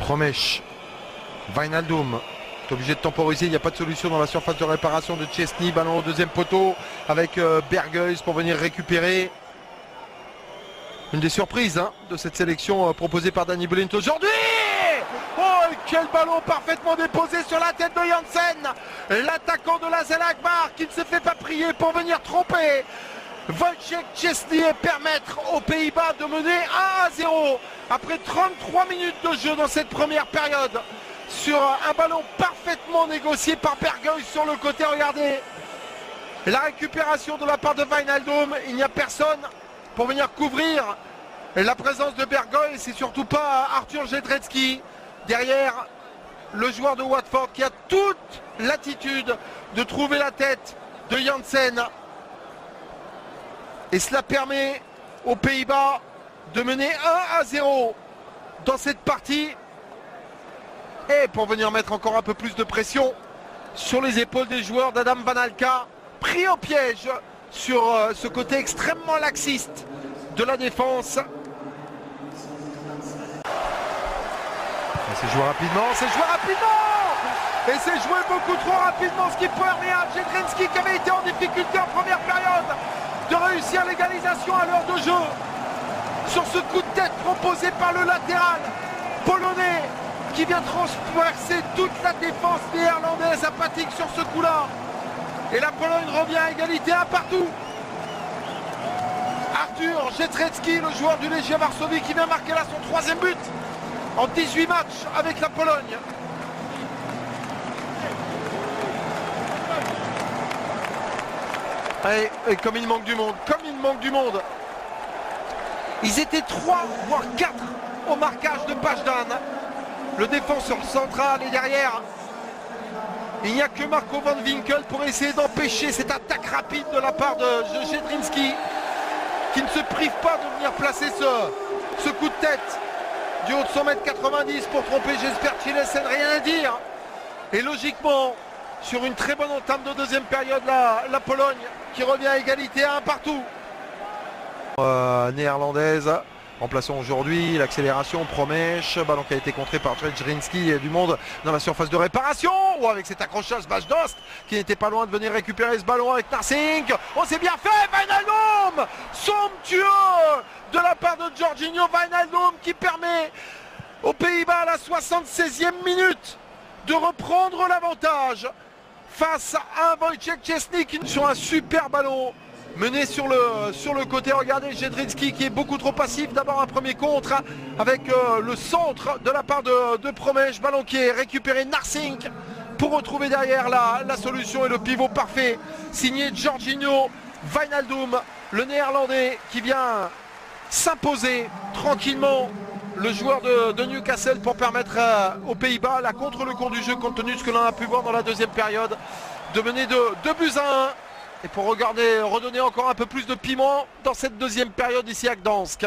Promèche, Wijnaldum est obligé de temporiser, il n'y a pas de solution dans la surface de réparation de Szczesny. Ballon au deuxième poteau avec Berghuis pour venir récupérer. Une des surprises de cette sélection proposée par Danny Blind aujourd'hui. Oh, quel ballon parfaitement déposé sur la tête de Janssen, l'attaquant de la Alkmaar qui ne se fait pas prier pour venir tromper Wojciech Szczesny et permettre aux Pays-Bas de mener 1-0 après 33 minutes de jeu dans cette première période sur un ballon parfaitement négocié par Berghuis sur le côté. Regardez la récupération de la part de Wijnaldum, il n'y a personne pour venir couvrir la présence de Berghuis et surtout pas Arthur Jedrzejczyk derrière le joueur de Watford qui a toute l'attitude de trouver la tête de Janssen. Et cela permet aux Pays-Bas de mener 1-0 dans cette partie. Et pour venir mettre encore un peu plus de pression sur les épaules des joueurs d'Adam Van Alka, pris au piège sur ce côté extrêmement laxiste de la défense. C'est joué rapidement, et c'est joué beaucoup trop rapidement, ce qui permet à Jedrzejczyk qui avait été en difficulté en première période de réussir l'égalisation à l'heure de jeu sur ce coup de tête proposé par le latéral polonais qui vient transpercer toute la défense néerlandaise apathique sur ce coup-là. Et la Pologne revient à égalité 1 partout. Arthur Jedrzejczyk, le joueur du Legia Varsovie qui vient marquer là son 3e but en 18 matchs avec la Pologne. Et comme il manque du monde, ils étaient 3 voire 4 au marquage de Pajdan, le défenseur central, et derrière il n'y a que Marco Van Ginkel pour essayer d'empêcher cette attaque rapide de la part de Jedrzejczyk qui ne se prive pas de venir placer ce coup de tête du haut de 100,90 m pour tromper Jesper Cillessen, rien à dire. Et logiquement, sur une très bonne entame de deuxième période, la Pologne qui revient à égalité 1 partout. Néerlandaise, remplaçant aujourd'hui l'accélération, Promèche, ballon qui a été contré par Jedrzejczyk et du monde dans la surface de réparation. Ou avec cet accrochage Bajdost qui n'était pas loin de venir récupérer ce ballon avec Narsing. Oh, c'est bien fait, Wijnaldum, somptueux de la part de Jorginho. Wijnaldum qui permet aux Pays-Bas à la 76e minute de reprendre l'avantage face à un Wojciech Szczesny sur un super ballon mené sur le côté. Regardez Jedrzejczyk qui est beaucoup trop passif. D'abord un premier contre avec le centre de la part de Promèche, ballon qui est récupéré, Narsing pour retrouver derrière la solution et le pivot parfait signé Jorginho. Wijnaldum, le néerlandais qui vient s'imposer tranquillement, le joueur de Newcastle, pour permettre aux Pays-Bas, là contre le cours du jeu, compte tenu de ce que l'on a pu voir dans la deuxième période, de mener de 2-1. Et pour redonner encore un peu plus de piment dans cette deuxième période ici à Gdansk.